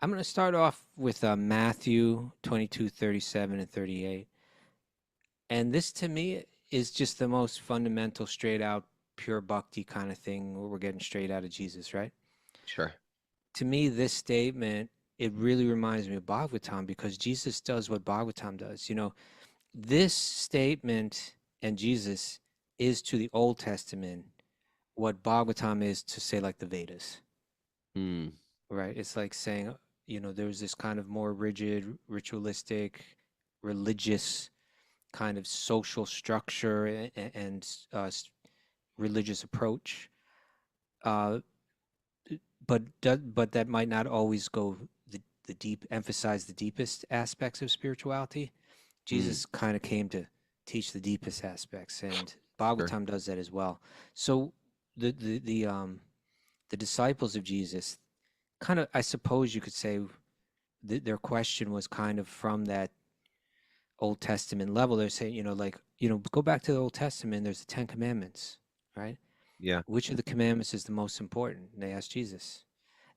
I'm going to start off with Matthew 22:37 and 38. And this to me is just the most fundamental, straight out, pure bhakti kind of thing where we're getting straight out of Jesus, right? Sure. To me, this statement, it really reminds me of Bhagavatam because Jesus does what Bhagavatam does. This statement and Jesus is to the Old Testament what Bhagavatam is to, say, like the Vedas, Mm. right? It's like saying, there's this kind of more rigid, ritualistic, religious kind of social structure and religious approach, uh, but that might not always go the deep, emphasize the deepest aspects of spirituality. Mm. Jesus kind of came to teach the deepest aspects, and Sure. Bhagavatam does that as well. So the disciples of Jesus kind of, I suppose you could say, their question was kind of from that Old Testament level. They're saying, go back to the Old Testament. There's the Ten Commandments, right? Yeah. Which of the commandments is the most important? And they asked Jesus,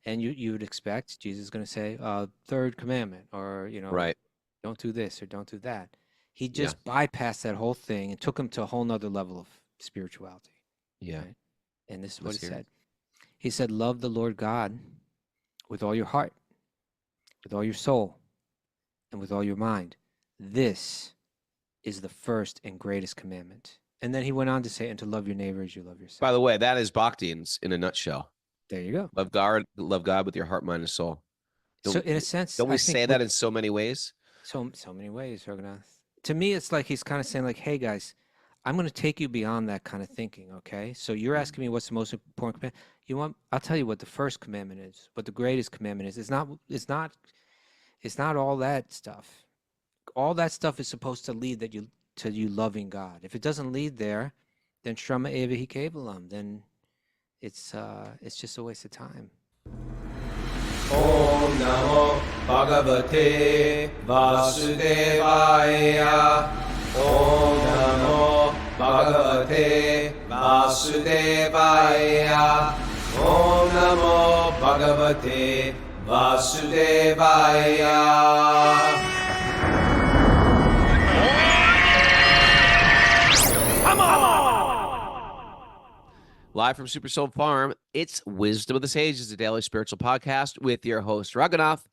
and you would expect Jesus is going to say, third commandment, or Right. don't do this or don't do that. He Yeah. just bypassed that whole thing and took him to a whole nother level of spirituality, Yeah. right? And this is what Let's he hear it. said. He said, love the Lord God with all your heart, with all your soul, and with all your mind. This is the first and greatest commandment. And then he went on to say, and to love your neighbor as you love yourself. By the way, that is Bhakti in a nutshell. There you go. Love God with your heart, mind, and soul. So in a sense, Don't we I think say that in so many ways? so many ways, Raghunath. To me, it's like he's kind of saying, like, hey guys, I'm going to take you beyond that kind of thinking. Okay, so you're asking me what's the most important commandment. You want? I'll tell you what the first commandment is. What the greatest commandment is. It's not. It's not. It's not all that stuff. All that stuff is supposed to lead to you loving God. If it doesn't lead there, then Shrama Eva Hi Kevalam. Then it's just a waste of time. Om Namo Bhagavate Vasudevaya. Om Namo Bhagavate Vasudevaya. Om Namo Bhagavate Vasudevaya. Live from Super Soul Farm, it's Wisdom of the Sages, a daily spiritual podcast with your host, Raghunath,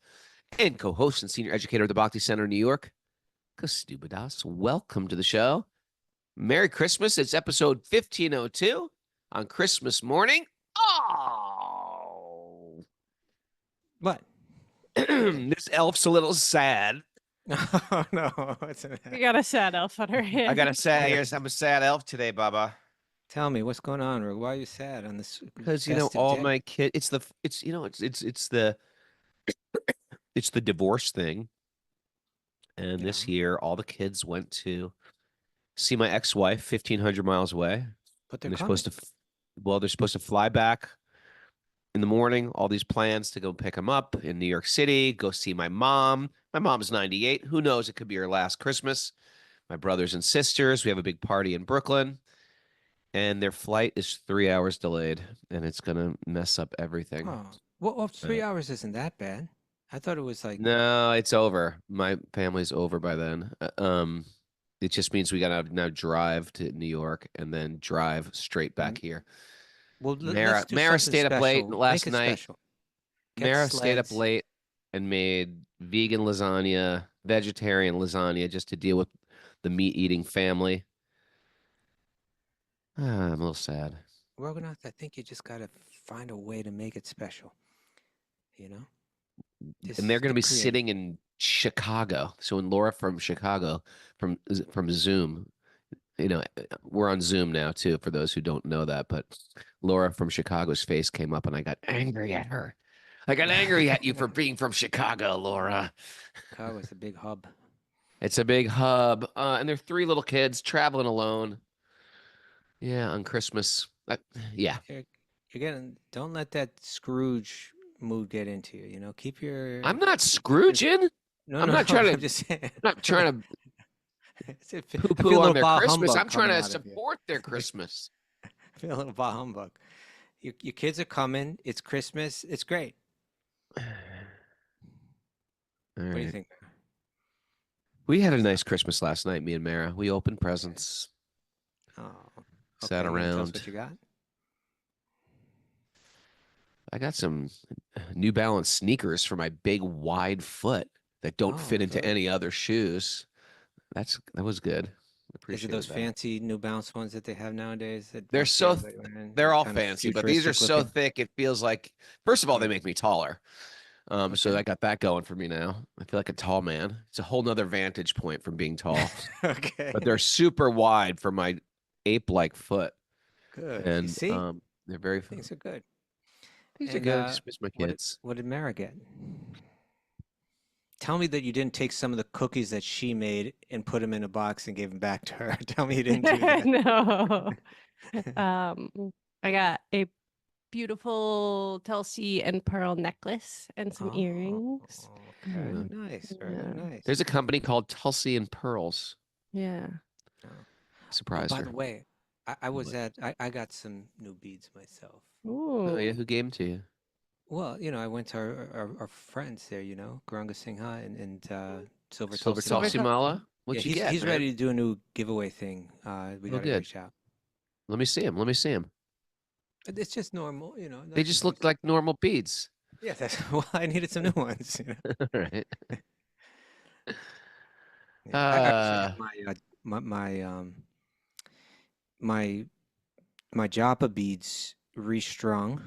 and co-host and senior educator of the Bhakti Center in New York, Kastubha Das. Welcome to the show. Merry Christmas. It's episode 1502 on Christmas morning. Oh! What? This elf's a little sad. Oh, no. We got a sad elf on her hand. I gotta say, I'm a sad elf today, Baba. Tell me what's going on, Rug. Why are you sad on this? Because festive all day? my kids, it's the divorce thing, and this year all the kids went to see my ex-wife 1,500 miles away. But they're they're coming. supposed to, they're supposed to fly back in the morning. All these plans to go pick them up in New York City, go see my mom. My mom's 98. Who knows? It could be her last Christmas. My brothers and sisters. We have a big party in Brooklyn. And their flight is 3 hours delayed, and it's going to mess up everything. Oh, well, 3 hours isn't that bad. I thought it was like... No, it's over. My family's over by then. It just means we got to now drive to New York and then drive straight back here. Well, Mara stayed up late last night. Mara stayed up late and made vegan lasagna, vegetarian lasagna, just to deal with the meat-eating family. I'm a little sad. Raghunath, I think you just got to find a way to make it special, And they're going to be sitting in Chicago. So when Laura from Chicago, from Zoom, we're on Zoom now too, for those who don't know that, but Laura from Chicago's face came up and I got angry at her. I got angry at you for being from Chicago, Laura. Chicago's a big hub. It's a big hub. And they're 3 little kids traveling alone. Yeah, on Christmas. Yeah. You're getting... Don't let that Scrooge mood get into you. Keep your... I'm not Scrooging. I'm not trying to... I'm just saying. I'm not trying to poo-poo on their Christmas. I'm trying to support their Christmas. I feel a little bah humbug. Your kids are coming. It's Christmas. It's great. All What do you right. think? We had a nice Christmas last night, me and Mara. We opened presents, Oh, sat okay. You gonna tell us around. what you got? I got some New Balance sneakers for my big wide foot that don't Oh, fit into good. any other shoes. That was good. Is it those Appreciated that. fancy New Balance ones that they have nowadays that They're most so everybody wearing? they're all Kind of fancy, but these are futuristic so looking. thick it feels like first of all they Yeah. make me taller. So Okay. I got that going for me now. I feel like a tall man. It's a whole nother vantage point from being tall. Okay. But they're super wide for my ape-like foot. Good. You And see, they're very things are good. these are And good. Just miss my what did kids. what did Mara get? Tell me that you didn't take some of the cookies that she made and put them in a box and gave them back to her. Tell me you didn't do that. No. I got a beautiful Tulsi and pearl necklace and some earrings. Okay, Yeah. nice. Very Yeah. nice. There's a company called Tulsi and Pearls. Yeah. Oh, Surprised by her. the way, I was What? I got some new beads myself. Oh yeah, Ooh. who gave them to you? Well, I went to our friends there, Guranga Singha and Silver Silver Tulsi Silver Tulsi Mala. Mala. Yeah, What'd you he's get, he's man? ready to do a new giveaway thing. We Oh, got to good. reach out. Let me see him. Let me see him. It's just normal, They nothing just too look like normal beads. Yeah, that's well, I needed some new ones. All right. Yeah, I actually have Uh, my my Japa beads restrung,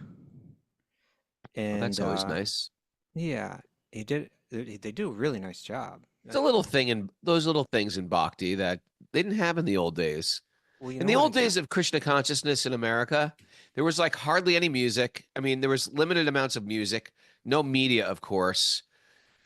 well, that's and always nice. yeah, he did. They do a really nice job. It's a little thing in those little things in bhakti that they didn't have in the old days. Well, you In know the what? old days of Krishna consciousness in America, there was like hardly any music. I mean, there was limited amounts of music, no media, of course.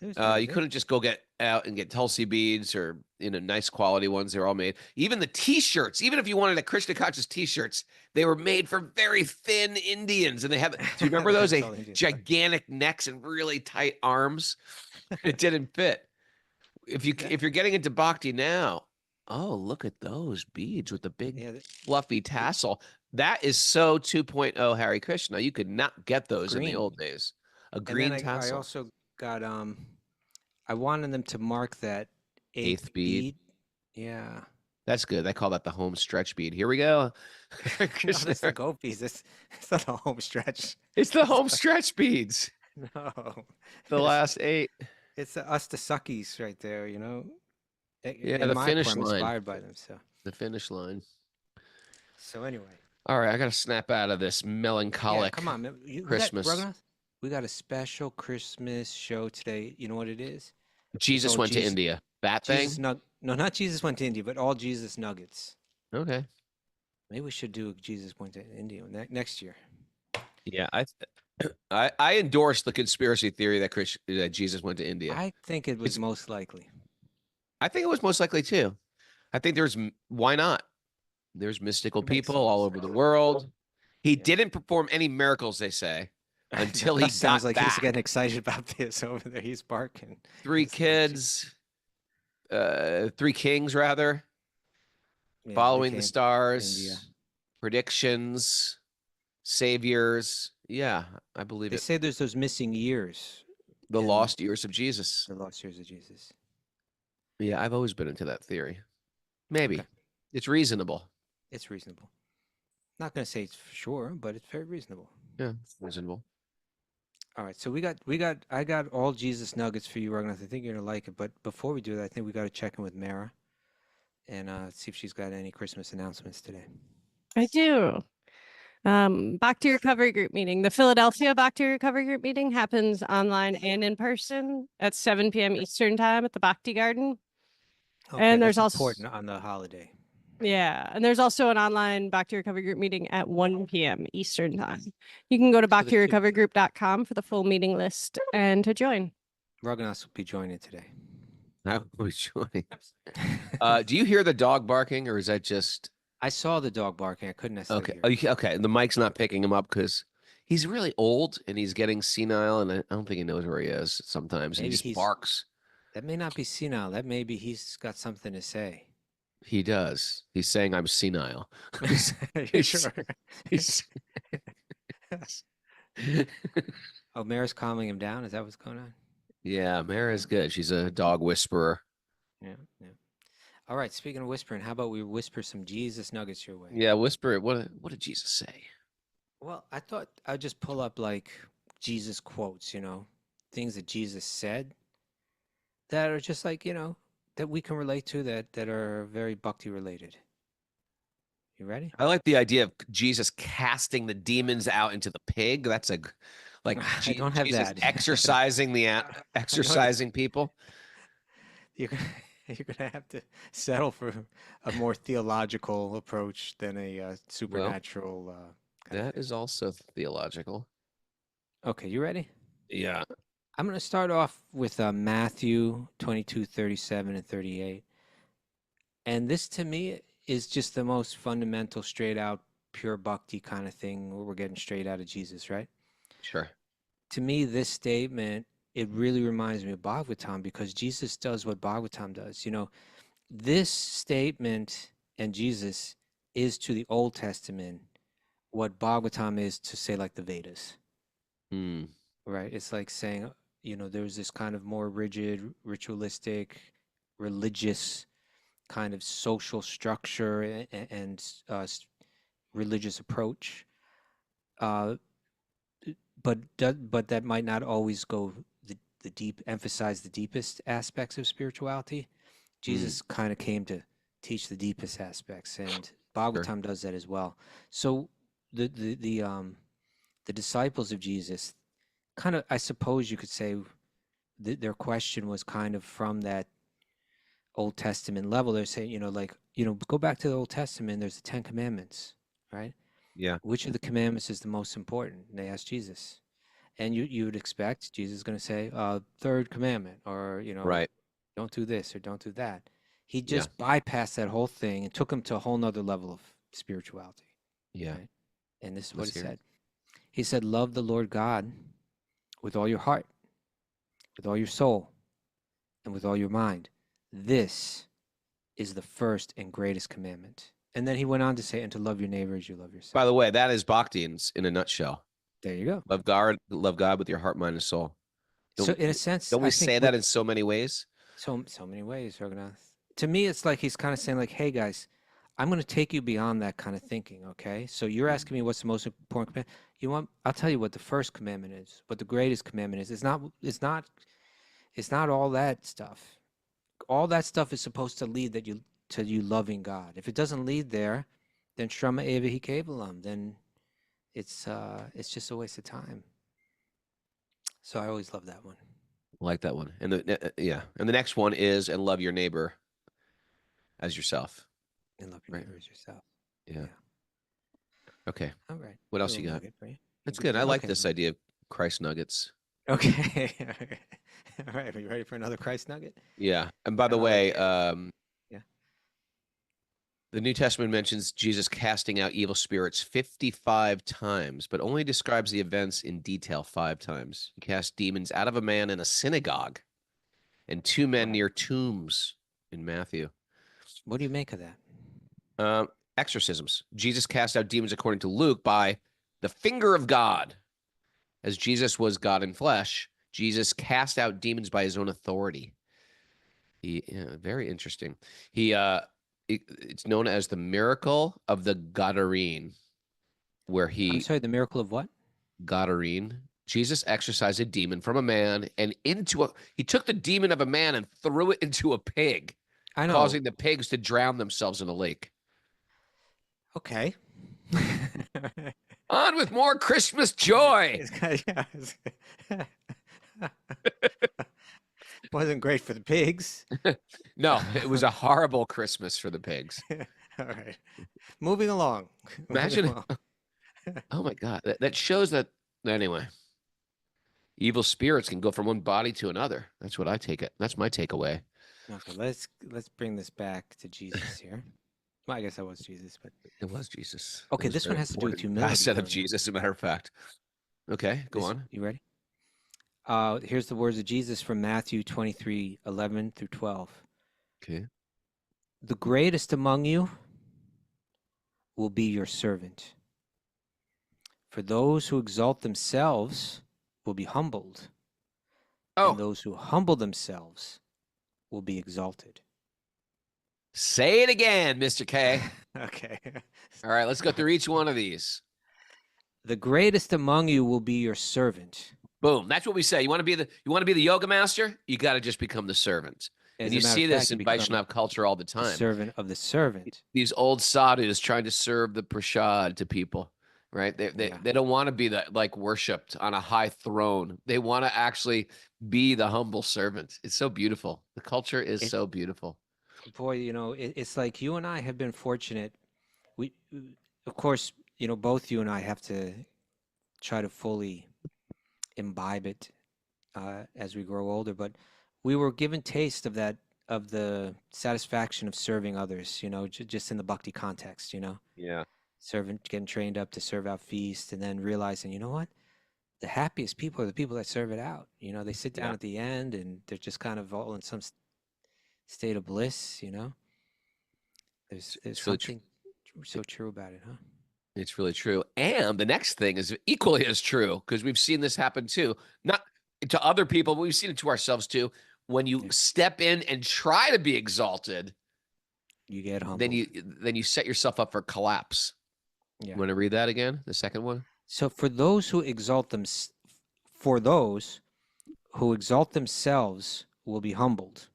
There's You music. couldn't just go get out and get Tulsi beads or nice quality ones. They're all made. Even the T-shirts, even if you wanted a Krishna conscious T-shirts, they were made for very thin Indians, and they have. Do you remember those? That's They all Indians are. gigantic necks and really tight arms. It didn't fit. That- If you're getting into bhakti now, oh look at those beads with the big yeah, fluffy tassel. That is so 2.0 Hare Krishna. You could not get those in the green. old days. A And then green I tassel. also got I wanted them to mark that eighth Eighth bead. bead. Yeah. That's good. They call that the home stretch bead. Here we go. No, Krishna. that's the gopis. It's not a home stretch. It's the home stretch beads. No. The last 8. It's the Ustasakis right there, Yeah, In the my finish part, I'm line. inspired by them. The finish line. So anyway. All right, I got to snap out of this Yeah, melancholic come on, man. Christmas. Raghunath, we got a special Christmas show today. You know what it is? Jesus all went to India. That thing? No, not Jesus went to India, but all Jesus nuggets. Okay. Maybe we should do a Jesus went to India next year. Yeah, I endorse the conspiracy theory that Jesus went to India. I think it was most likely. I think it was most likely too. I think why not? There's mystical It makes people all sense. over the world. He Yeah. didn't perform any miracles, they say, until he Sounds got like back. he's getting excited about this over there. He's barking. 3 It's like, kids, 3 kings rather, yeah, they following the came to stars, India. predictions, saviors. Yeah, I believe They it. say there's those missing years, The in lost years of Jesus. the lost years of Jesus. Yeah, I've always been into that theory. Maybe. Okay. It's reasonable. It's reasonable. Not going to say it's for sure, but it's very reasonable. Yeah, it's reasonable. All right, so I got all Jesus nuggets for you, Raghunath. I think you're gonna like it. But before we do that, I think we got to check in with Mara and see if she's got any Christmas announcements today. I do. Bhakti Recovery Group meeting. The Philadelphia Bhakti Recovery Group meeting happens online and in person at 7 p.m. Eastern time at the Bhakti Garden. Okay, there's that's also- important on the holiday. Yeah. And there's also an online Bhakti Recovery Group meeting at 1 p.m. Eastern time. You can go to So the two- bhaktirecoverygroup.com for the full meeting list and to join. Raghunath will be joining today. I was joining. Do you hear the dog barking, or is that just I saw the dog barking. I couldn't necessarily okay? hear Oh, it. okay. The mic's not picking him up because he's really old and he's getting senile, and I don't think he knows where he is sometimes. And Maybe he just he's- barks. That may not be senile. That may be he's got something to say. He does. He's saying I'm senile. You sure? He's- Oh, Mara's calming him down. Is that what's going on? Yeah, Mara's good. She's a dog whisperer. Yeah, yeah. All right. Speaking of whispering, how about we whisper some Jesus nuggets your way? Yeah, whisper it. What did Jesus say? Well, I thought I'd just pull up like Jesus quotes, things that Jesus said that are just like, that we can relate to that are very bhakti related. You ready? I like the idea of Jesus casting the demons out into the pig. That's like I don't have Jesus that. exercising I don't. exercising people. You're gonna, you're gonna have to settle for a more theological approach than a Well, supernatural kind of that thing. is also theological. Okay, you ready? Yeah. I'm gonna start off with Matthew 22:37 and 38. And this to me is just the most fundamental, straight out, pure bhakti kind of thing where we're getting straight out of Jesus, right? Sure. To me, this statement, it really reminds me of Bhagavatam because Jesus does what Bhagavatam does. This statement and Jesus is to the Old Testament what Bhagavatam is to, say, like the Vedas, Hmm. right? It's like saying, there's this kind of more rigid, ritualistic, religious kind of social structure and religious approach, uh, but that might not always go the deep emphasize the deepest aspects of spirituality. Hmm. Jesus kind of came to teach the deepest aspects, and Sure. Bhagavatam does that as well. So the disciples of Jesus kind of, I suppose you could say, their question was kind of from that Old Testament level. They're saying, go back to the Old Testament. There's the Ten Commandments, right? Yeah. Which of the commandments is the most important? And they asked Jesus, and you would expect Jesus is going to say, third commandment, or Right. don't do this or don't do that. He Yeah. just bypassed that whole thing and took him to a whole nother level of spirituality, Yeah. right? And this is what Let's he hear it. said. He said, "Love the Lord God with all your heart, with all your soul, and with all your mind. This is the first and greatest commandment." And then he went on to say, "And to love your neighbor as you love yourself." By the way, that is bhakti in a nutshell. There you go. Love God with your heart, mind, and soul. So in a sense, Don't we I think say that in so many ways? so many ways, Raghunath. To me, it's like he's kind of saying, like, "Hey guys, I'm going to take you beyond that kind of thinking. Okay, so you're asking me what's the most important commandment. You want? I'll tell you what the first commandment is. What the greatest commandment is. It's not. It's not. It's not all that stuff. All that stuff is supposed to lead to you loving God. If it doesn't lead there, then Shrama Eva Hi Kevalam. Then it's just a waste of time." So I always love that one. I like that one. And the next one is and love your neighbor as yourself. And love your Right. neighbor as yourself. Yeah. Okay. All right. What else Little you got? nugget for you. That's good. I like Okay. this idea of Christ nuggets. Okay. All right. Are you ready for another Christ nugget? Yeah. And by the Kinda way, like yeah. the New Testament mentions Jesus casting out evil spirits 55 times, but only describes the events in detail 5 times. He cast demons out of a man in a synagogue and 2 men Wow. near tombs in Matthew. What do you make of that? Exorcisms. Jesus cast out demons according to Luke by the finger of God. As Jesus was God in flesh, Jesus cast out demons by his own authority. Very interesting. It's known as the miracle of the Gadarene, where I'm sorry, the miracle of what? Gadarene. Jesus exorcised a demon from a man and he took the demon of a man and threw it into a pig, I know. causing the pigs to drown themselves in a lake. Okay. On with more Christmas joy. Wasn't great for the pigs. No, it was a horrible Christmas for the pigs. All right. Moving along. Imagine. Oh my God. That shows that, anyway, evil spirits can go from one body to another. That's what I take it. That's my takeaway. Okay, let's bring this back to Jesus here. Well, I guess that was Jesus, but it was Jesus. Okay, this one has to do with humility. Facet of Jesus, as a matter of fact. Okay, go on. You ready? Here's the words of Jesus from Matthew 23:11 through 12. Okay. The greatest among you will be your servant. For those who exalt themselves will be humbled, Oh, and those who humble themselves will be exalted. say it again, Mr. K. Okay. All right, let's go through each one of these. The greatest among you will be your servant. Boom. That's what we say. You want to be the yoga master? You got to just become the servant. As And a you matter see of this fact, you in become Vaishnav culture all the the time. servant of the servant. These old sadhus trying to serve the prasad to people, right? They don't want to be like worshipped on a high throne. They want to actually be the humble servant. It's so beautiful. The culture is so beautiful. Boy, it's like you and I have been fortunate. We, of course, both you and I have to try to fully imbibe it as we grow older, but we were given taste of that, of the satisfaction of serving others, just in the bhakti context, Yeah. getting trained up to serve out feast, and then realizing, you know what? The happiest people are the people that serve it out. They sit down at the end and they're just kind of all in some state of bliss, There's something so true about it, huh? It's really true. And the next thing is equally as true, because we've seen this happen too. Not to other people, but we've seen it to ourselves too. When you step in and try to be exalted, you get humbled. Then you set yourself up for collapse. Yeah. You want to read that again? The second one? So for those who exalt themselves will be humbled.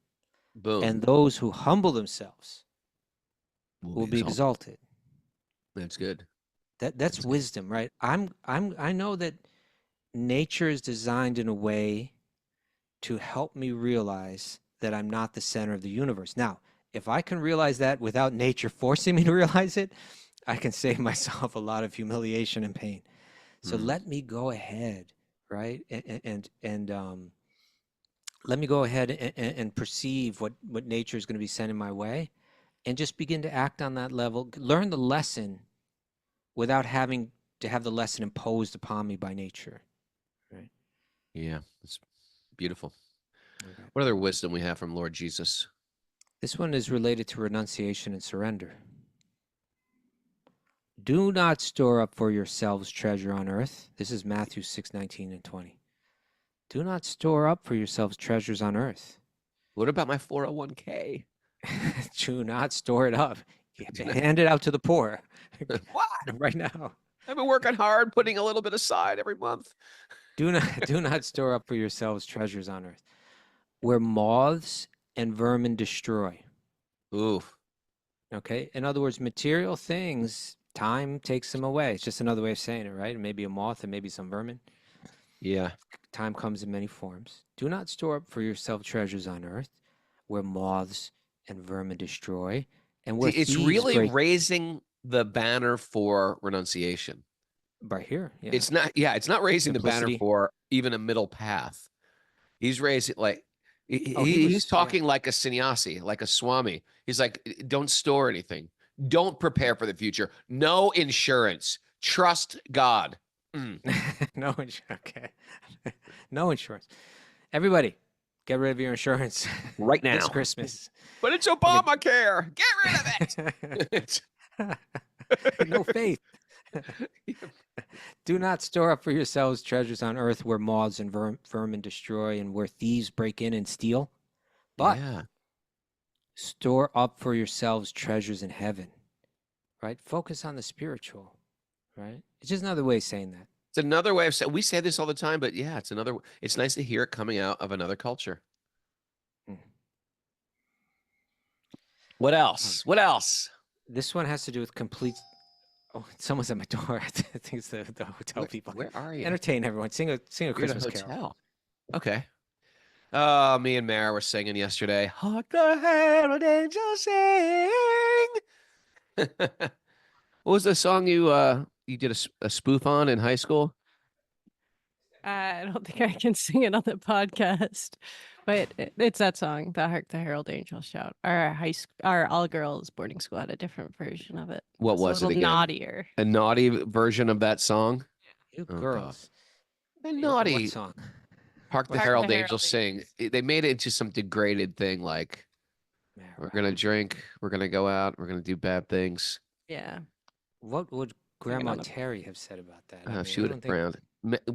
Boom. And those who humble themselves will be exalted. That's good. That's wisdom, right? I know that nature is designed in a way to help me realize that I'm not the center of the universe. Now, if I can realize that without nature forcing me to realize it, I can save myself a lot of humiliation and pain. So let me go ahead, right? And let me go ahead and perceive what nature is going to be sending my way, and just begin to act on that level. Learn the lesson without having to have the lesson imposed upon me by nature, right? Yeah, it's beautiful. Okay. What other wisdom we have from Lord Jesus? This one is related to renunciation and surrender. Do not store up for yourselves treasure on earth. This is Matthew 6:19 and 20. Do not store up for yourselves treasures on earth. What about my 401k? Do not store it up. Hand it out to the poor. What? Right now. I've been working hard, putting a little bit aside every month. Do not store up for yourselves treasures on earth, where moths and vermin destroy. Oof. Okay. In other words, material things, time takes them away. It's just another way of saying it, right? Maybe a moth and maybe some vermin. Yeah. Time comes in many forms. Do not store up for yourself treasures on earth, where moths and vermin destroy, and where it's really raising the banner for renunciation. Right here, yeah. It's not raising Simplicity. The banner for even a middle path. He's raising he's talking like a sannyasi, like a swami. He's like, don't store anything. Don't prepare for the future. No insurance. Trust God. No insurance. Okay. No insurance. Everybody, get rid of your insurance right now. It's Christmas. But it's Obamacare. Get rid of it. No faith. Do not store up for yourselves treasures on earth where moths and vermin destroy and where thieves break in and steal. But store up for yourselves treasures in heaven. Right? Focus on the spiritual. Right? It's just another way of saying that. It's another way of saying, we say this all the time, but yeah, it's nice to hear it coming out of another culture. What else? What else? This one has to do with complete. Oh, someone's at my door. I think it's the hotel people. Where are you? Entertain everyone. Sing a Christmas carol. Okay. Oh, me and Mara were singing yesterday. Hark the herald angels sing. What was the song you did a spoof on in high school? I don't think I can sing it on the podcast, but it's that song, "The Hark the Herald Angels Shout." Our all girls boarding school had a different version of it. What was it again? Naughtier. A naughty version of that song. You girls. A naughty what song. Hark the Herald Angels sing. They made it into some degraded thing, like we're gonna drink, we're gonna go out, we're gonna do bad things. Yeah. What would Grandma Terry have said about that? She would have frowned.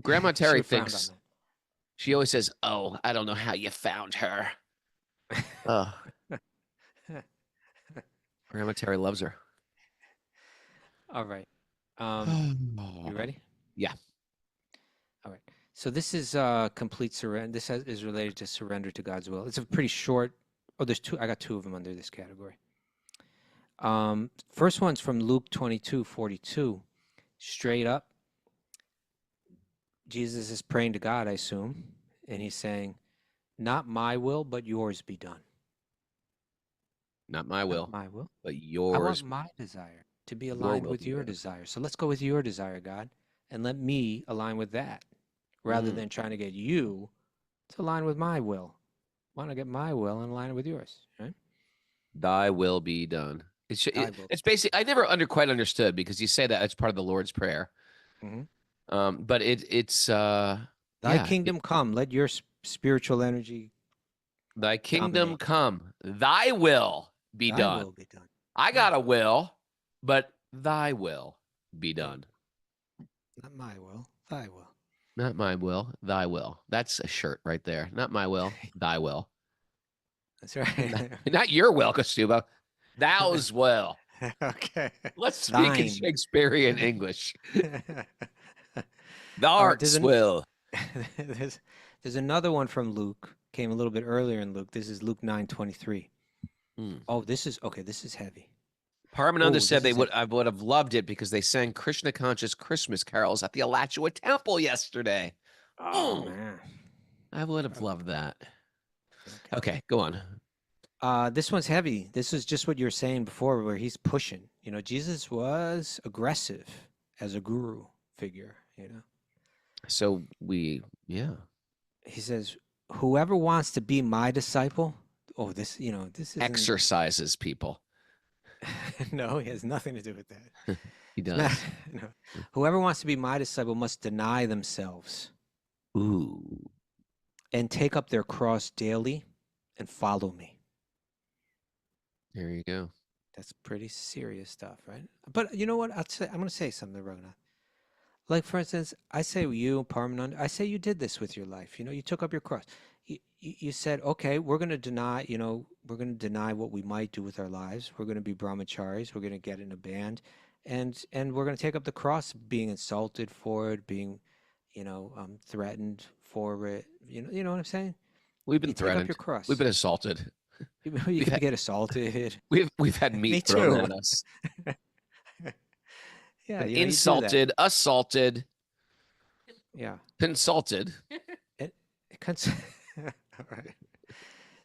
Grandma Terry thinks She always says, "Oh, I don't know how you found her." Oh, Grandma Terry loves her. All right. You ready? Yeah. All right. So this is complete surrender. This is related to surrender to God's will. It's a pretty short. Oh, there's two. I got two of them under this category. First one's from Luke 22:42. Straight up, Jesus is praying to God, I assume, and he's saying, "Not my will, but yours be done." Not my will, Not my will. but I yours. want my desire to be Your aligned will with be your done. desire. So let's go with your desire, God, and let me align with that, rather Mm. than trying to get you to align with my will. Why not get my will and align it with yours, right? Thy will be done. Thy will. It's basic. I never quite understood, because you say that it's part of the Lord's Prayer. Mhm. But it's Thy yeah. kingdom come. Let your spiritual energy Thy kingdom dominate. come. Thy will be Thy done. will be done. I got a will, but thy will be done. Not my will. Thy will. Not my will, thy will. That's a shirt right there. Not my will, thy will. That's right. Not your will, Kastubha. Thou's will. Okay. Let's speak in Thine. Shakespearean English. All right, Thou's will. there's another one from Luke. Came a little bit earlier in Luke. This is Luke 9:23. Oh, this is heavy. Paramananda Oh, said this is I would have loved it because they sang Krishna conscious Christmas carols at the Alachua Temple yesterday. Oh man. I would have loved that. Okay. Okay, go on. This one's heavy. This is just what you were saying before, where he's pushing. You know, Jesus was aggressive as a guru figure, you know. So yeah. He says, whoever wants to be my disciple, this isn't Exercises people. No, he has nothing to do with that. He does. No. Whoever wants to be my disciple must deny themselves. Ooh. And take up their cross daily and follow me. There you go. That's pretty serious stuff, right? But you know what? I'm going to say something, Raghunath. Like, for instance, I say you, Paramananda, I say you did this with your life. You know, you took up your cross. You said, okay, we're going to deny, we're going to deny what we might do with our lives. We're going to be brahmacharis. We're going to get in a band. And we're going to take up the cross, being insulted for it, being, threatened for it. You know what I'm saying? We've been threatened. Take up your cross. We've been assaulted. You can get assaulted. We've had meat thrown at us. Yeah, insulted, assaulted. Yeah. Consulted. All right.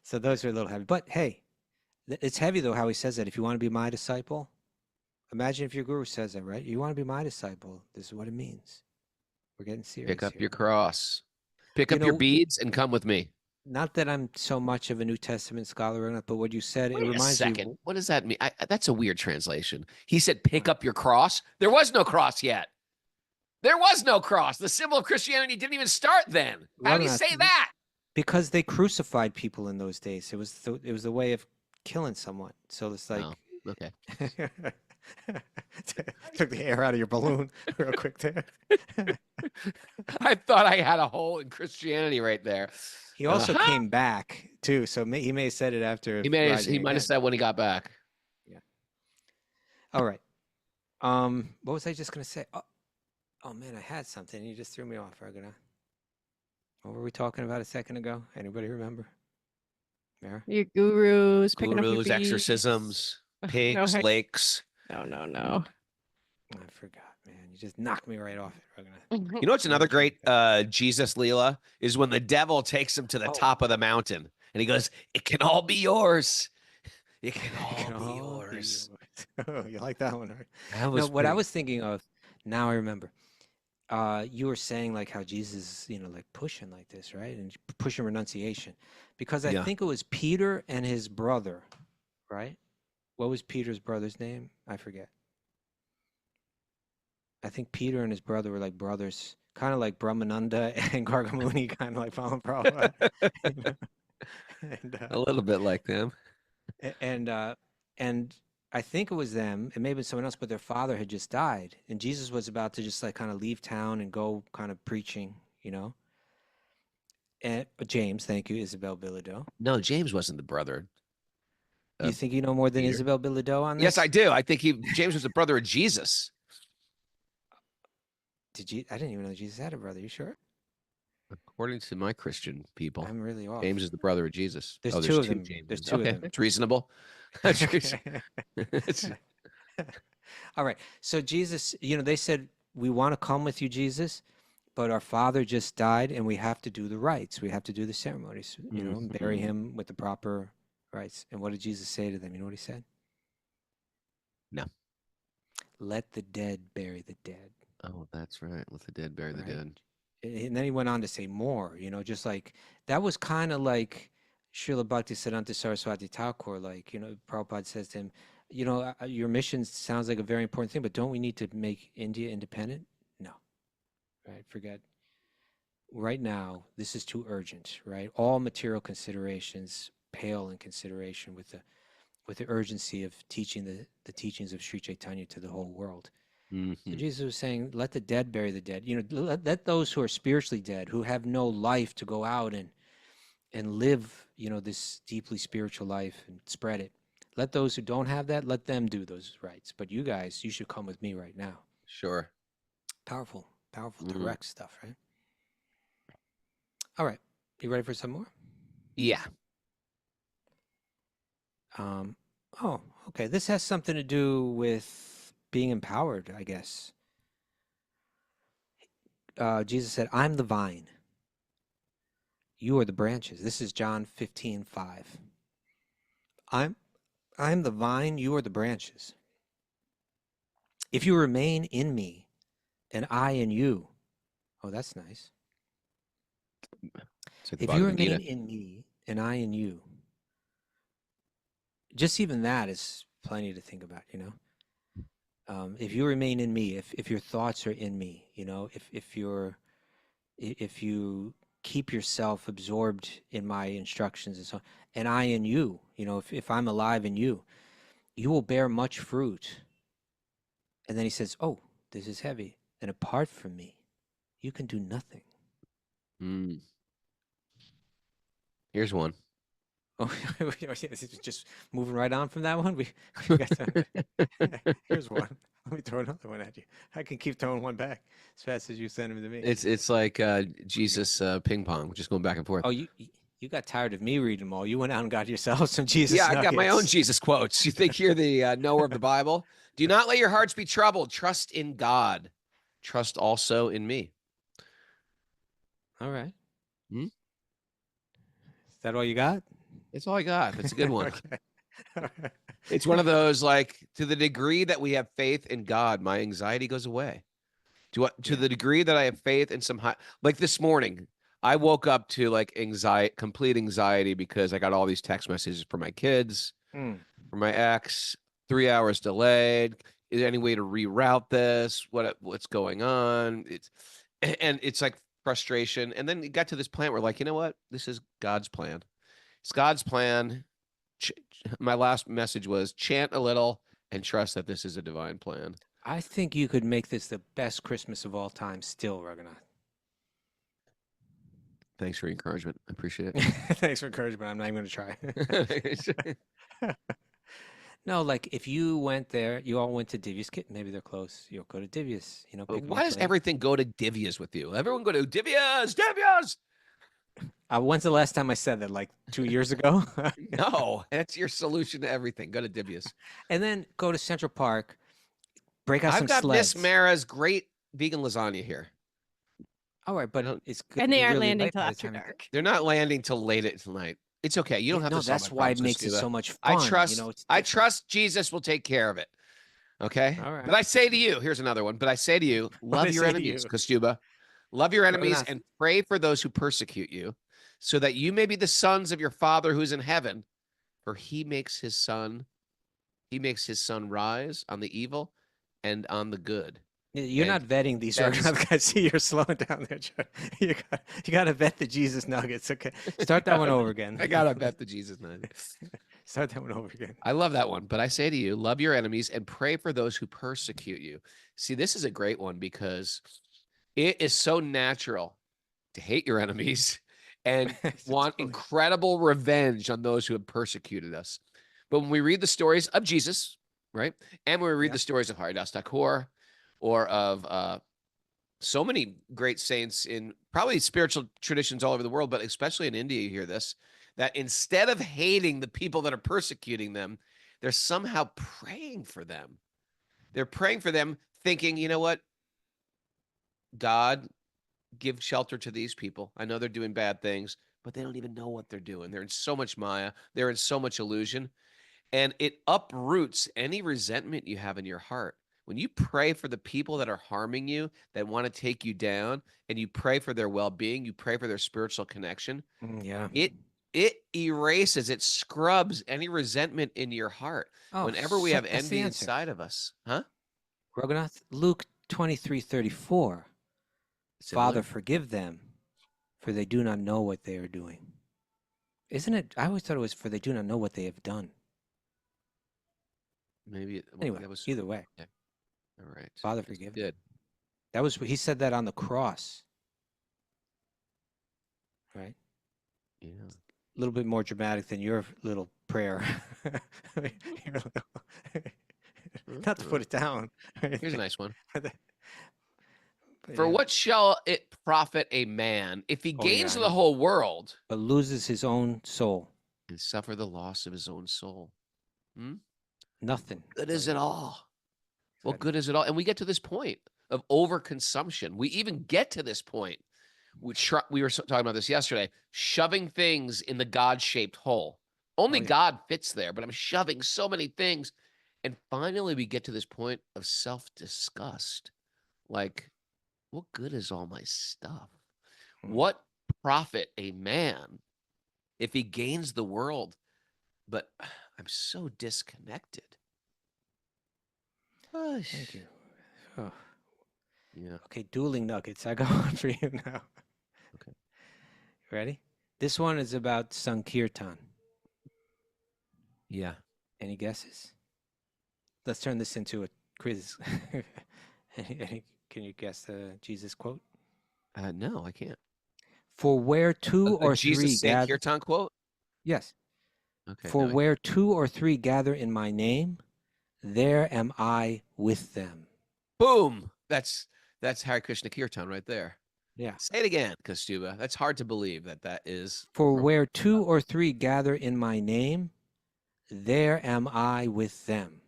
So those are a little heavy. But hey, it's heavy though how he says that. If you want to be my disciple, imagine if your guru says that, right? You want to be my disciple. This is what it means. We're getting serious. Pick up here. your cross. Pick up your beads and come with me. Not that I'm so much of a New Testament scholar, but what you said, Wait it reminds a second. me. What does that mean? That's a weird translation. He said, pick up your cross. There was no cross yet. There was no cross. The symbol of Christianity didn't even start then. How do you say that? Because they crucified people in those days. It was the way of killing someone. So it's like, oh, okay. Took the air out of your balloon real quick there. I thought I had a hole in Christianity right there. He also came back too, so he may have said it after. He might have said when he got back. Yeah. All right. What was I just gonna say? Oh man, I had something. You just threw me off, Raghunath. What were we talking about a second ago? Anybody remember? Mara? Your gurus, picking up your Gurus, beads. exorcisms, pigs, lakes. No. I forgot, man. You just knocked me right off it, Raghunath. You know what's another great Jesus Leela is when the devil takes him to the top of the mountain and he goes, "It can all be yours. It can all be yours." Oh, you like that one, right? That was what I was thinking of, now I remember. You were saying like how Jesus, like pushing like this, right? And pushing renunciation. Because I think it was Peter and his brother, right? What was Peter's brother's name? I forget. I think Peter and his brother were like brothers, kind of like Brahmananda and Gargamuni, kind of like following Prabhupada. And, a little bit like them. And I think it was them. It may have been someone else, but their father had just died, and Jesus was about to just like kind of leave town and go kind of preaching, And James, thank you, Isabel Bilodeau. No, James wasn't the brother. You think you know more than Peter. Isabel Bilodeau on this? Yes, I do. I think James was the brother of Jesus. I didn't even know Jesus had a brother. You sure? According to my Christian people, I'm really off. James is the brother of Jesus. There's Oh, two of them. Jameses. There's two of Okay, them. that's reasonable. That's reasonable. All right. So Jesus, they said, we want to come with you, Jesus, but our father just died and we have to do the rites. We have to do the ceremonies, and bury him with the proper rites. And what did Jesus say to them? You know what he said? No. Let the dead bury the dead. Oh, that's right. Let the dead bury the dead. And then he went on to say more, just like, that was kind of like Srila Bhaktisiddhanta Saraswati Thakur, like, Prabhupada says to him, your mission sounds like a very important thing, but don't we need to make India independent? No, right? Forget. Right now, this is too urgent, right? All material considerations pale in consideration with the urgency of teaching the teachings of Sri Chaitanya to the whole world. So Jesus was saying, let the dead bury the dead. Let those who are spiritually dead, who have no life to go out and live, this deeply spiritual life and spread it. Let those who don't have that, let them do those rites. But you guys, you should come with me right now. Sure. Powerful, direct stuff, right? All right. You ready for some more? Yeah. Oh, okay. This has something to do with being empowered, I guess. Jesus said, I'm the vine. You are the branches. This is John 15:5. I'm the vine, you are the branches. If you remain in me and I in you. Oh, that's nice. If you remain in me and I in you. Just even that is plenty to think about, if you remain in me, if your thoughts are in me, if you keep yourself absorbed in my instructions and so on, and I in you, if I'm alive in you, you will bear much fruit. And then he says, oh, this is heavy. And apart from me, you can do nothing. Here's one. Oh, just moving right on from that one. We got here's one. Let me throw another one at you. I can keep throwing one back as fast as you send them to me. It's like Jesus ping pong, just going back and forth. Oh, you got tired of me reading them all. You went out and got yourself some Jesus Yeah, nuggets. I got my own Jesus quotes. You think you're the knower of the Bible? Do not let your hearts be troubled. Trust in God. Trust also in me. All right. Is that all you got? That's all I got. That's a good one. Okay. It's one of those, like, to the degree that we have faith in God, my anxiety goes away. To the degree that I have faith in like this morning, I woke up to like complete anxiety because I got all these text messages from my kids, from my ex, 3 hours delayed. Is there any way to reroute this? What's going on? It's like frustration. And then it got to this point where, like, you know what? This is God's plan. It's God's plan. My last message was chant a little and trust that this is a divine plan. I think you could make this the best Christmas of all time still, Raghunath. Thanks for your encouragement. I appreciate it. Thanks for encouragement. I'm not even going to try. No, like if you went there, you all went to Divya's. Maybe they're close. You'll go to Divya's. Why does everything go to Divya's with you? Everyone go to Divya's. When's the last time I said that? Like 2 years ago? No, that's your solution to everything. Go to Divya's. And then go to Central Park, break out some I've got sleds. Miss Mara's great vegan lasagna here. All right, but it's good. And they aren't landing till after dark. They're not landing till late at night. It's okay. You don't have to solve that's my why it problems, makes it Kastubha. so much fun. I trust Jesus will take care of it. Okay? All right. But I say to you, here's another one. But I say to you, love your enemies, Kastubha. Love your enemies and pray for those who persecute you, so that you may be the sons of your Father who's in heaven. For he makes his sun rise on the evil and on the good. You're not vetting these. I see you're slowing down there. You got to vet the Jesus nuggets. Okay, start that one over again. I gotta vet the Jesus nuggets. Start that one over again. I love that one. But I say to you, love your enemies and pray for those who persecute you. See, this is a great one because it is so natural to hate your enemies and want Totally. incredible revenge on those who have persecuted us. But when we read the stories of Jesus, right, and when we read Yeah. the stories of Haridas Thakur or of so many great saints in probably spiritual traditions all over the world, but especially in India, you hear this, that instead of hating the people that are persecuting them, they're somehow praying for them. They're praying for them, thinking, you know what? God, give shelter to these people. I know they're doing bad things, but they don't even know what they're doing. They're in so much Maya. They're in so much illusion. And it uproots any resentment you have in your heart. When you pray for the people that are harming you, that want to take you down, and you pray for their well-being, you pray for their spiritual connection, Yeah. it erases, it scrubs any resentment in your heart. Oh, Whenever we so have that's the envy answer. inside of us, huh? Raghunath, Luke 23:34. Father, Similar? forgive them, for they do not know what they are doing. Isn't it? I always thought it was for they do not know what they have done. Maybe Anyway, that was either way, all right. Father, That's forgive them. good. That was he said that on the cross, right? Yeah. A little bit more dramatic than your little prayer. Your not to put it down. Here's a nice one. But For yeah. what shall it profit a man if he Oh, yeah, gains I the know. whole world But loses his own soul. and suffer the loss of his own soul? Nothing. Good is it all? What Good. good is it all? And we get to this point of overconsumption. We even get to this point. We were talking about this yesterday, shoving things in the God-shaped hole. Only Oh, yeah. God fits there, but I'm shoving so many things. And finally, we get to this point of self-disgust. Like, what good is all my stuff? What profit a man if he gains the world, but I'm so disconnected? Thank you. Oh. Yeah. Okay, dueling nuggets. I got one for you now. Okay. Ready? This one is about Sankirtan. Yeah. Any guesses? Let's turn this into a quiz. Can you guess the Jesus quote? No, I can't. For where two A or three Jesus gather. Sankirtan quote? Yes. Okay. For no, where two or three gather in my name, there am I with them. boom. That's Hare Krishna Kirtan right there. Yeah. Say it again, Kastubha. That's hard to believe that is For from. where two or three gather in my name, there am I with them.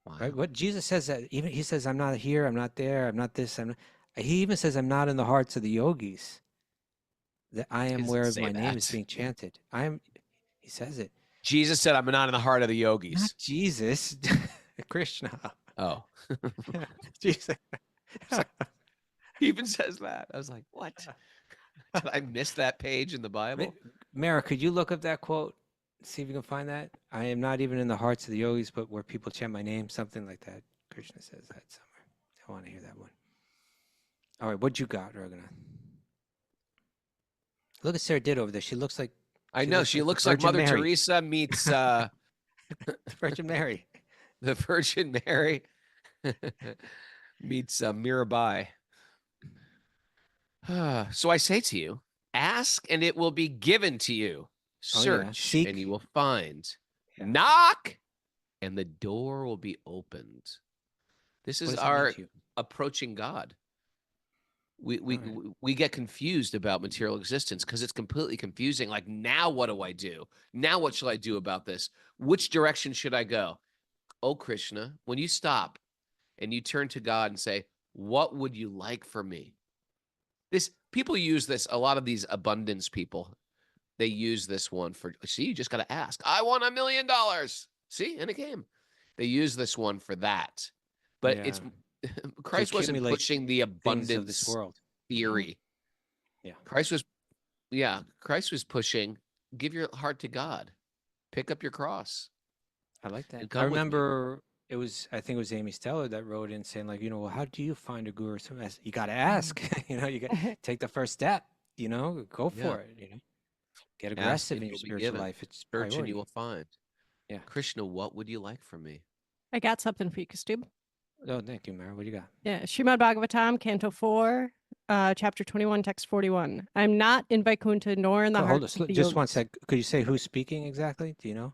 Wow. Right? What Jesus says that even he says, I'm not here, I'm not there, I'm not this, I'm not. He even says, I'm not in the hearts of the yogis. That I am Does it where say my name is that? being chanted. I am. He says it. Jesus said, I'm not in the heart of the Not yogis. Jesus, Krishna. Oh. Jesus. He even says that. I was like, what? Did I miss that page in the Bible? Mara, could you look up that quote? See if you can find that. I am not even in the hearts of the yogis, but where people chant my name, something like that. Krishna says that somewhere. I want to hear that one. All right, what you got, Raghunath? Look at Sarah Ditt over there. She looks like I know. She looks like Virgin Mother Mary. Teresa meets the Virgin Mary. the Virgin Mary meets Mirabai. So I say to you, ask and it will be given to you. Oh, yeah. Search Seek. and you will find. Yeah. Knock and the door will be opened. This What is does that mean our to you? approaching God. We right. get confused about material existence because it's completely confusing. Like, now what do I do? Now what shall I do about this? Which direction should I go? Oh, Krishna, when you stop and you turn to God and say, what would you like for me? People use this, a lot of these abundance people, they use this one for, see, you just got to ask. I want $1 million. See, and it came. They use this one for that. But Yeah. it's Christ wasn't accumulate pushing the things of this abundance world. theory. Yeah. Christ was pushing, give your heart to God. Pick up your cross. I like that. And I come with me. remember I think it was Amy Steller that wrote in saying, like, well, how do you find a guru? So you got to ask, you got to take the first step, go for it, get aggressive in your spiritual life. It's search and priority. you will find. Yeah. Krishna, what would you like from me? I got something for you, Kastubha. Oh, thank you, Mara. What do you got? Yeah, Srimad Bhagavatam, Canto 4, chapter 21, text 41. I'm not in Vaikuntha nor in the Hold hearts on, of the just one yogis. sec. Could you say who's speaking exactly? Do you know?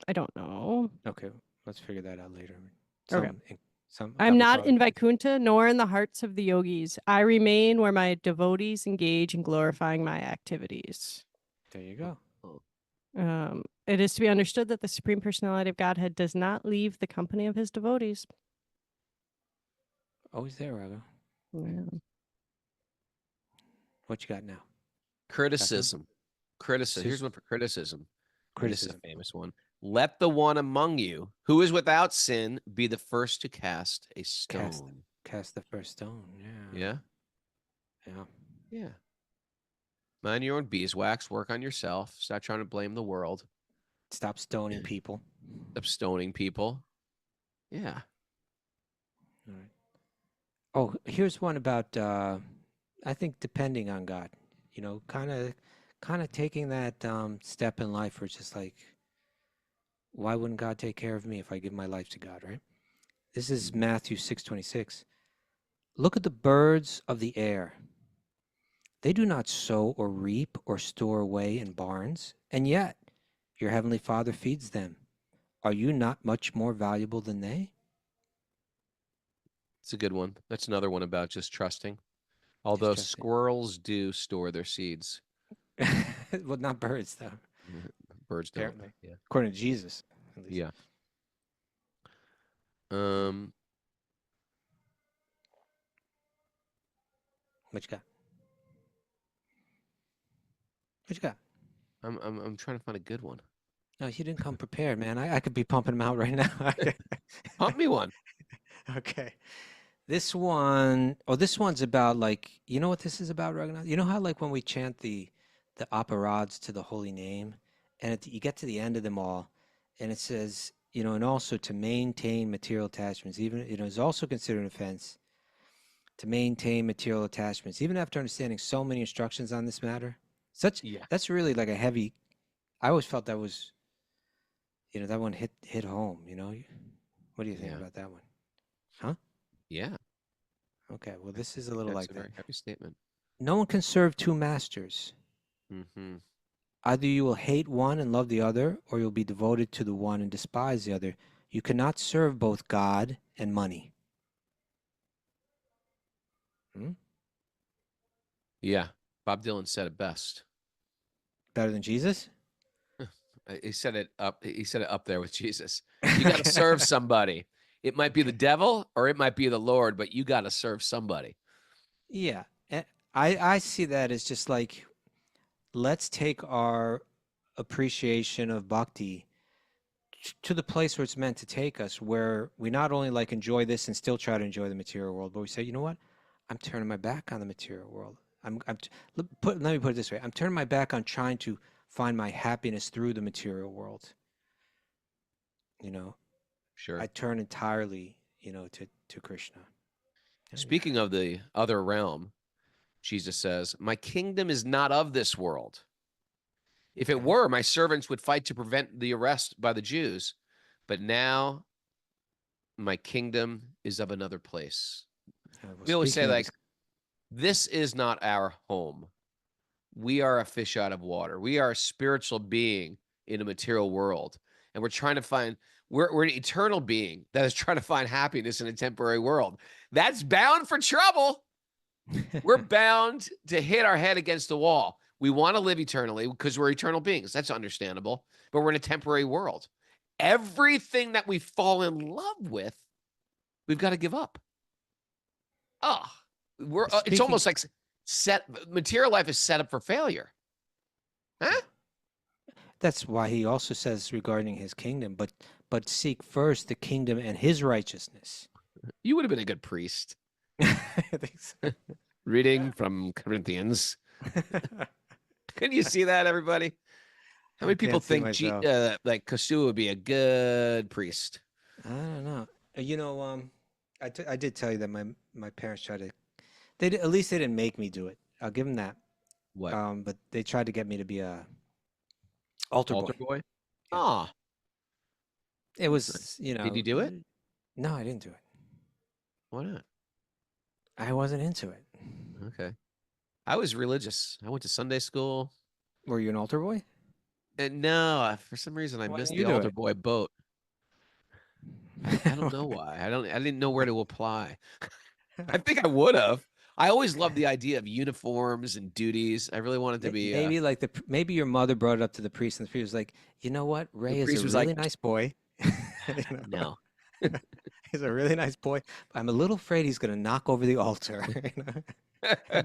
I don't know. Okay, let's figure that out later. Okay. Some I'm not avatar- in Vaikuntha nor in the hearts of the yogis. I remain where my devotees engage in glorifying my activities. There you go. It is to be understood that the Supreme Personality of Godhead does not leave the company of his devotees. Always there, Raghu. Yeah. What you got now? Criticism. Criticism. Here's Sus- one for criticism. Criticism. This is a famous one. Let the one among you who is without sin be the first to cast a stone. Cast the first stone. Yeah. Yeah. Yeah. Yeah. Mind your own beeswax. Work on yourself. Stop trying to blame the world. Stop stoning people. Stop stoning people. Yeah. All right. Oh, here's one about I think depending on God. You know, kind of taking that step in life where it's just like, why wouldn't God take care of me if I give my life to God, right? This is Matthew 6:26. Look at the birds of the air. They do not sow or reap or store away in barns, and yet your heavenly Father feeds them. Are you not much more valuable than they? It's a good one. That's another one about just trusting. Although trusting. squirrels do store their seeds. Well, not birds, though. Birds don't. Apparently. Yeah. According to Jesus, at least. Yeah. What you got? What you got? I'm trying to find a good one. No, you didn't come prepared, man. I could be pumping them out right now. Pump me one. Okay. This one's about, like, you know what this is about, Raghunath? You know how, like, when we chant the operods to the holy name, and you get to the end of them all, and it says, you know, and also to maintain material attachments, even, you know, is also considered an offense to maintain material attachments, even after understanding so many instructions on this matter. That's really like a heavy. I always felt that was, you know, that one hit home. You know, what do you think about that one? Huh? Yeah. Okay. Well, this is a little like That's a that. very heavy statement. No one can serve two masters. Mm-hmm. Either you will hate one and love the other, or you'll be devoted to the one and despise the other. You cannot serve both God and money. Yeah. Bob Dylan said it best. Better than Jesus? He said it up there with Jesus. You got to serve somebody. It might be the devil or it might be the Lord, but you got to serve somebody. Yeah. I see that as just like, let's take our appreciation of bhakti to the place where it's meant to take us, where we not only like enjoy this and still try to enjoy the material world, but we say, you know what? I'm turning my back on the material world. Let me put it this way. I'm turning my back on trying to find my happiness through the material world. You know, Sure. I turn entirely, you know, to Krishna. Speaking of the other realm, Jesus says, my kingdom is not of this world. If it were, my servants would fight to prevent the arrest by the Jews. But now my kingdom is of another place. We always say, like, this is not our home. We are a fish out of water. We are a spiritual being in a material world. And we're trying to find, we're an eternal being that is trying to find happiness in a temporary world. That's bound for trouble. We're bound to hit our head against the wall. We want to live eternally because we're eternal beings. That's understandable. But we're in a temporary world. Everything that we fall in love with, we've got to give up. It's almost like material life is set up for failure. Huh? That's why he also says regarding his kingdom, but seek first the kingdom and his righteousness. You would have been a good priest. I think so. Reading from Corinthians. Can you see that, everybody? How many people think like Kastubha would be a good priest? I don't know. You know, I did tell you that my parents tried to. At least they didn't make me do it. I'll give them that. What? But they tried to get me to be a altar boy. Ah. It was, you know. Did you do it? No, I didn't do it. Why not? I wasn't into it. Okay. I was religious. I went to Sunday school. Were you an altar boy? And no, for some reason I Why missed didn't the you do altar it? boy boat. I don't know why. I didn't know where to apply. I think I would have. I always loved the idea of uniforms and duties. I really wanted to be Maybe like maybe your mother brought it up to the priest, and the priest was like, you know what, the Ray is a priest was really like, nice boy. You know? no. He's a really nice boy. But I'm a little afraid he's going to knock over the altar. You know?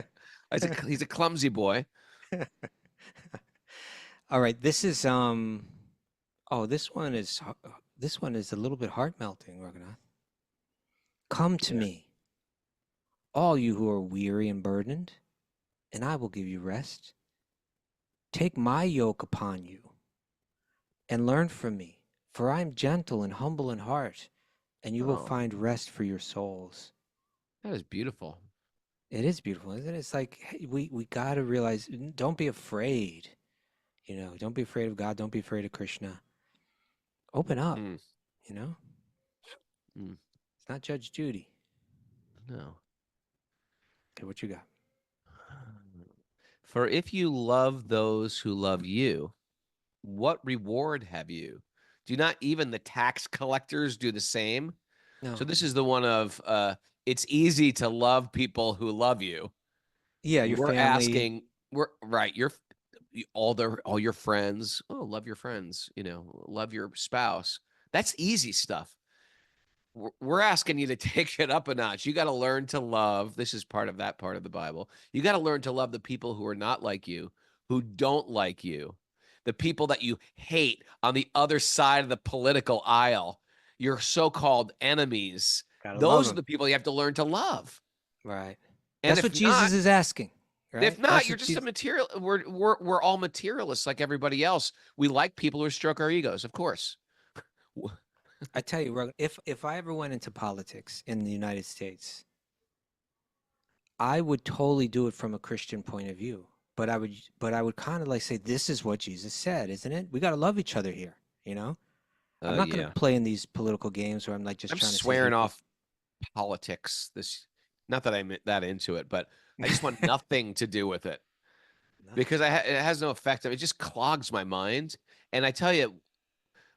He's a clumsy boy. All right, this is oh, this one is a little bit heart melting, Raghunath. Come to me, all you who are weary and burdened, and I will give you rest. Take my yoke upon you and learn from me, for I am gentle and humble in heart, and you will Oh, find rest for your souls. that is beautiful. It is beautiful, isn't it? It's like hey, we got to realize, don't be afraid. You know, don't be afraid of God. Don't be afraid of Krishna. Open up, Mm, you know? mm, It's not Judge Judy. no. Okay, what you got? For if you love those who love you, what reward have you? Do not even the tax collectors do the same? No. So this is the one of it's easy to love people who love you. Yeah, your We're family. asking, we're right, all your friends. Oh, love your friends, love your spouse. That's easy stuff. We're asking you to take it up a notch. You got to learn to love. This is part of that part of the Bible. You got to learn to love the people who are not like you, who don't like you, the people that you hate on the other side of the political aisle, your so-called enemies. Gotta love Those are them. the people you have to learn to love. Right. And That's what Jesus is asking. Right? if not, That's you're what just a Jesus- material. We're all materialists like everybody else. We like people who stroke our egos, of course. I tell you, Raghunath, if I ever went into politics in the United States, I would totally do it from a Christian point of view. But I would kind of like say, this is what Jesus said, isn't it? We got to love each other here, you know? I'm not going Yeah. to play in these political games where I'm like just I'm trying to say swearing hateful- off politics. Not that I'm that into it, but I just want nothing to do with it because it has no effect. It just clogs my mind. And I tell you,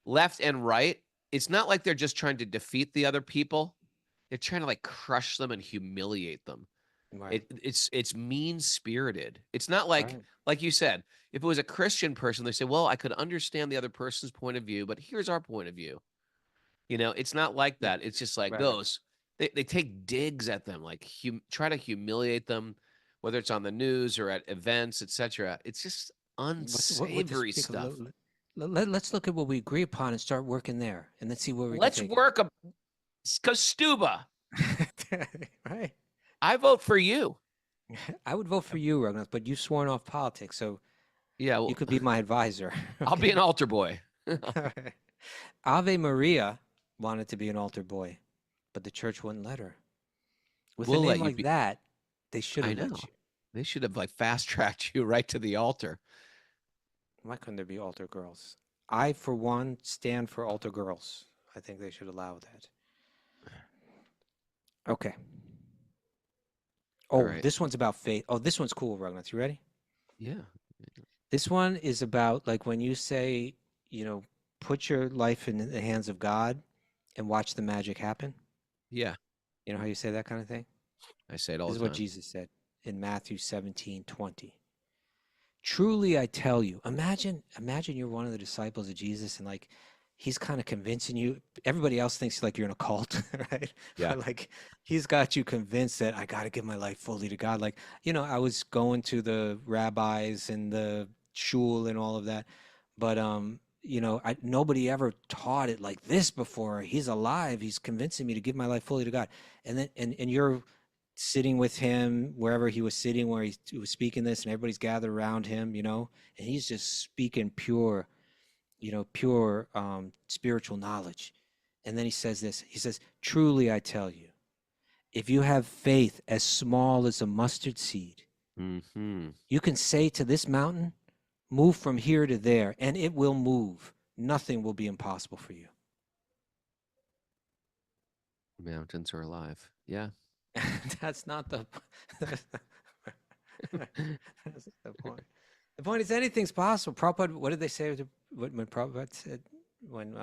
left and right, it's not like they're just trying to defeat the other people. They're trying to like crush them and humiliate them. Right. It's mean spirited. It's not like Right. like you said, if it was a Christian person, they say, well, I could understand the other person's point of view, but here's our point of view. It's not like that. It's just like Right. those. They take digs at them, like try to humiliate them, whether it's on the news or at events, etc. It's just unsavory stuff. Let's look at what we agree upon and start working there, and let's see where we Let's can take work a Kastubha. it. Right. I vote for you. I would vote for you, Raghunath, but you've sworn off politics, so Yeah, well, you could be my advisor. I'll be an altar boy. Ave Maria wanted to be an altar boy, but the church wouldn't let her. With We'll a let name you like be- that, they should I have know. let you. They should have like fast tracked you right to the altar. Why couldn't there be altar girls? I, for one, stand for altar girls. I think they should allow that. Okay. Oh, right. this one's about faith. Oh, this one's cool, Raghunath. You ready? Yeah. This one is about like when you say, put your life in the hands of God and watch the magic happen. Yeah. You know how you say that kind of thing? I say it all This is the what time. Jesus said in Matthew 17:20. Truly I tell you, imagine you're one of the disciples of Jesus and like he's kind of convincing you. Everybody else thinks like you're in a cult, right? Yeah. But like he's got you convinced that I got to give my life fully to God. Like, I was going to the rabbis and the shul and all of that, but nobody ever taught it like this before. He's alive. He's convincing me to give my life fully to God. And then and you're sitting with him wherever he was sitting, where he was speaking this, and everybody's gathered around him, and he's just speaking pure spiritual knowledge. And then he says this, he says, truly I tell you, if you have faith as small as a mustard seed, you can say to this mountain, move from here to there, and it will move. Nothing will be impossible for you. Mountains are alive. Yeah. That's not the that's the point. The point is anything's possible. Prabhupada, what did they say when Prabhupada said, when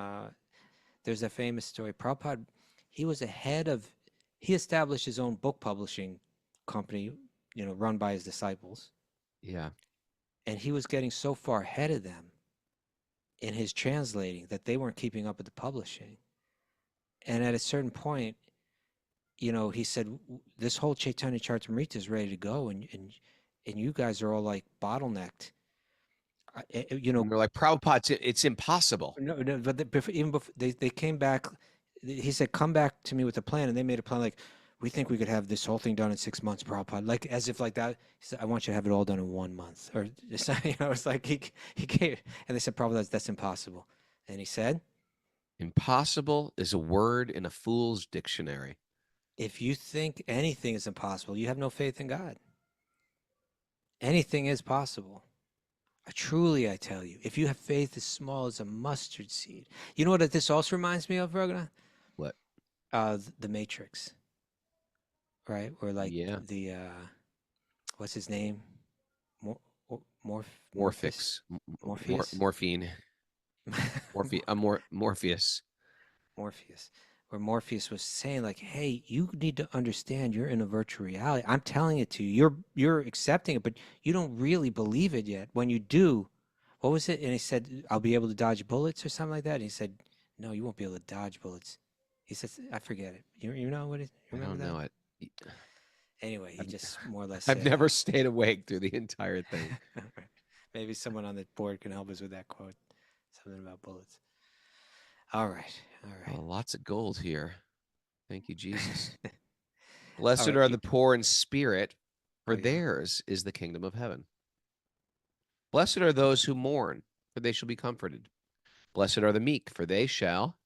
there's a famous story, Prabhupada, he established his own book publishing company, run by his disciples. Yeah. And he was getting so far ahead of them in his translating that they weren't keeping up with the publishing. And at a certain point, he said, this whole Chaitanya Charitamrita is ready to go, and you guys are all like bottlenecked. And they're like, Prabhupada, it's impossible. No, but even before they came back, he said, come back to me with a plan. And they made a plan like, we think we could have this whole thing done in 6 months, Prabhupada. Like, as if like that. He said, I want you to have it all done in 1 month. Or, it's like he gave, and they said, Prabhupada, that's impossible. And he said, impossible is a word in a fool's dictionary. If you think anything is impossible, you have no faith in God. Anything is possible. I tell you, if you have faith as small as a mustard seed. You know what this also reminds me of, Raghunath? What? The Matrix. Right? Or like the what's his name? Morphix. Morpheus. Morphine. Morpheus. Morpheus. Where Morpheus was saying like, hey, you need to understand you're in a virtual reality. I'm telling it to you. You're accepting it, but you don't really believe it yet. When you do, what was it? And he said, I'll be able to dodge bullets or something like that. And he said, no, you won't be able to dodge bullets. He says, I forget it. You know what it is? I don't know it. Anyway, he just more or less I've never stayed awake through the entire thing. Maybe someone on the board can help us with that quote. Something about bullets. All right. Oh, lots of gold here. Thank you, Jesus. Blessed are the poor in spirit, for theirs is the kingdom of heaven. Blessed are those who mourn, for they shall be comforted. Blessed are the meek, for they shall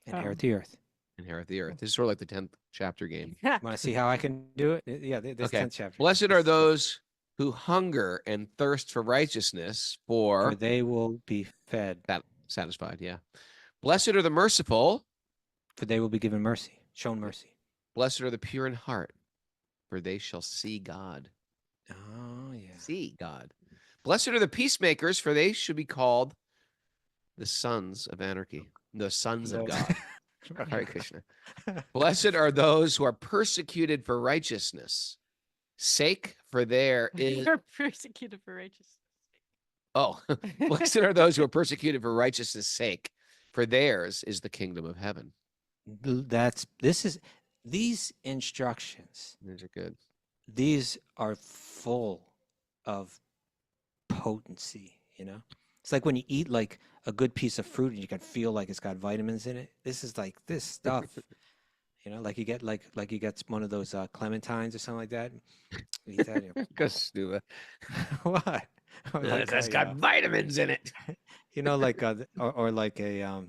inherit the earth. Inherit the earth. This is sort of like the 10th chapter game. Want to see how I can do it? Yeah, this 10th chapter. Blessed are those who hunger and thirst for righteousness, for they will be fed. Satisfied, yeah. Blessed are the merciful, for they will be given mercy, shown mercy. Blessed are the pure in heart, for they shall see God. Oh, yeah. See God. Blessed are the peacemakers, for they should be called the sons of anarchy, the sons of God. Hare Krishna. Blessed are those who are persecuted for righteousness' sake, for there is... You're persecuted for righteousness' sake. Oh, blessed are those who are persecuted for righteousness' sake, for theirs is the kingdom of heaven. These instructions. These are good. These are full of potency, It's like when you eat like a good piece of fruit and you can feel like it's got vitamins in it. This is like this stuff, like you get one of those clementines or something like that. You eat that, Kastubha. What? That's got vitamins in it. Like or like a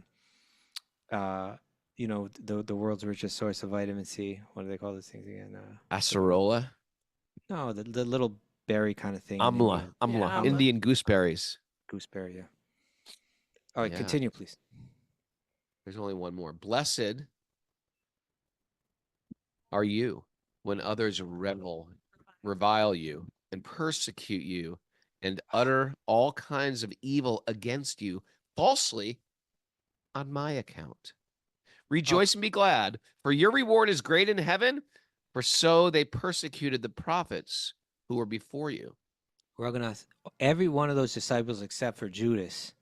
the world's richest source of vitamin C. What do they call those things again? Acerola. No, the little berry kind of thing. Amla. Indian gooseberries. Gooseberry, yeah. All right, continue, please. There's only one more. Blessed are you when others revile you and persecute you and utter all kinds of evil against you falsely on my account. Rejoice and be glad, for your reward is great in heaven, for so they persecuted the prophets who were before you. Raghunath, every one of those disciples except for Judas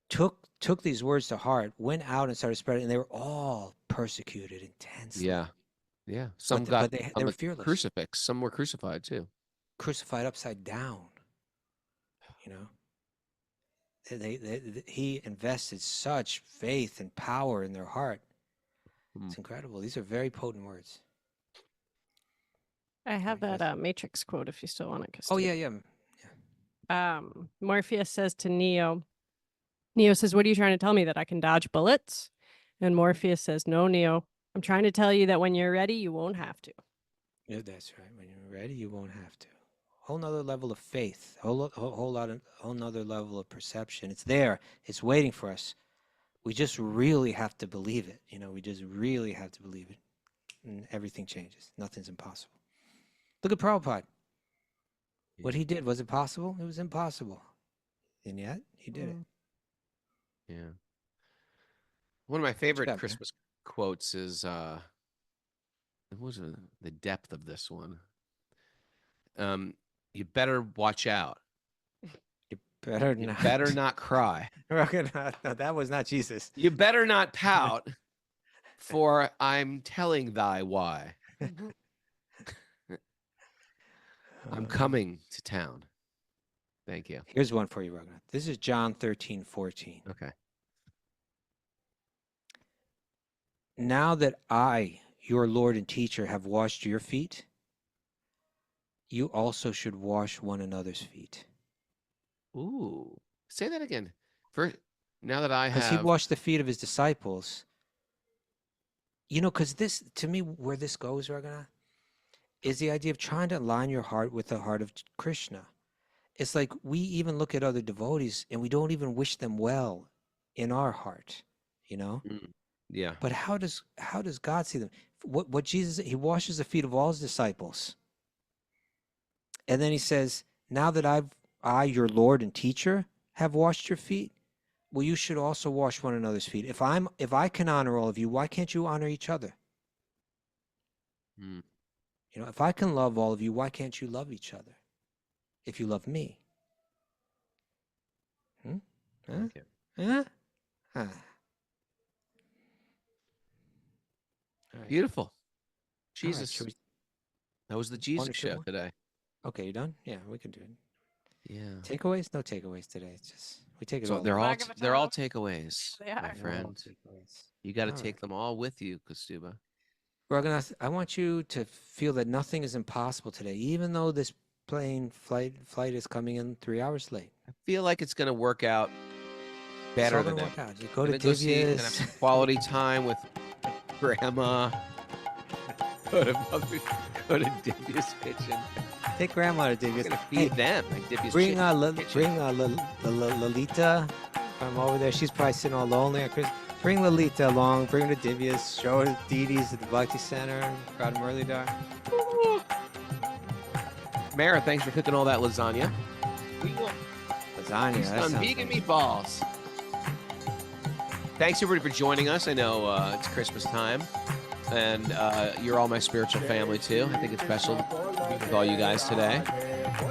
took these words to heart, went out and started spreading, and they were all persecuted intensely. Yeah. Some got they were fearless. Crucifix. Some were crucified too. Crucified upside down. He invested such faith and power in their heart. It's incredible. These are very potent words. I have that Matrix quote if you still want it. Kastubha. Oh, yeah. Morpheus says to Neo, says, what are you trying to tell me, that I can dodge bullets? And Morpheus says, no, Neo, I'm trying to tell you that when you're ready, you won't have to. Yeah, that's right. When you're ready, you won't have to. Whole nother level of faith, whole nother level of perception. It's there. It's waiting for us. We just really have to believe it. We just really have to believe it. and everything changes. Nothing's impossible. Look at Prabhupada. What he did, was it possible? It was impossible. And yet, he did it. Yeah. One of my favorite job, man. Christmas quotes is what was the depth of this one? You better watch out. You better You not. better not cry. No, that was not Jesus. You better not pout, for I'm telling thy why. I'm coming to town. Thank you. Here's one for you, Raghunath. This is John 13:14. Okay. Now that I, your Lord and teacher, have washed your feet, you also should wash one another's feet. Ooh. Say that again. Now that I Because he have washed the feet of his disciples. You know, because this, to me, where this goes, Raghunath, is the idea of trying to align your heart with the heart of Krishna. It's like we even look at other devotees and we don't even wish them well in our heart, you know? yeah. But how does God see them? What Jesus, he washes the feet of all his disciples. And then he says, now that I, your Lord and teacher, have washed your feet, well, you should also wash one another's feet. If I can honor all of you, why can't you honor each other? Mm. You know, if I can love all of you, why can't you love each other? If you love me. Huh? Okay. Huh? Huh. All right. Beautiful. All right, Jesus. should we- That was the Jesus to show one? today. Okay, you done? Yeah, we can do it. Yeah. Takeaways? No takeaways today. It's just we take it So all. they're all Bhagavatam. they're all takeaways, They my are. They're all friend. takeaways. You got to All take right. them all with you, Kastubha. Raghunath, I want you to feel that nothing is impossible today, even though this flight is coming in 3 hours late. I feel like it's going to work out It's better all than gonna ever. work out. You go to Gonna go see, gonna have Divya's. some quality time with grandma. Go to Divya's kitchen. Take grandma to I'm Divya's. gonna Hey, feed them. Like Divya's bring kitchen. Lolita from over there. She's probably sitting all lonely on Christmas. Bring Lolita along. Bring her to Divya's. Show her Didi's at the Bhakti Center. Crowd Murlidhar. Mara, thanks for cooking all that lasagna. Lasagna. He's that done sounds vegan good. meatballs. Thanks everybody for joining us. I know it's Christmas time, and you're all my spiritual family too. I think it's special to be with all you guys today.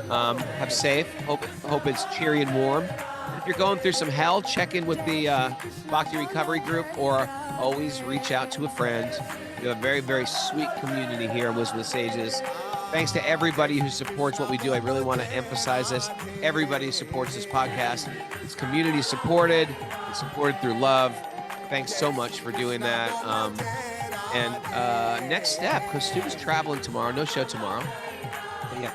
Have safe. Hope it's cheery and warm. If you're going through some hell, check in with the Bhakti Recovery Group, or always reach out to a friend. We have a very, very sweet community here in Wisdom of the Sages. Thanks to everybody who supports what we do. I really want to emphasize this. Everybody who supports this podcast. It's community supported. It's supported through love. Thanks so much for doing that. And next step, because Stu's traveling tomorrow. No show tomorrow. Yeah.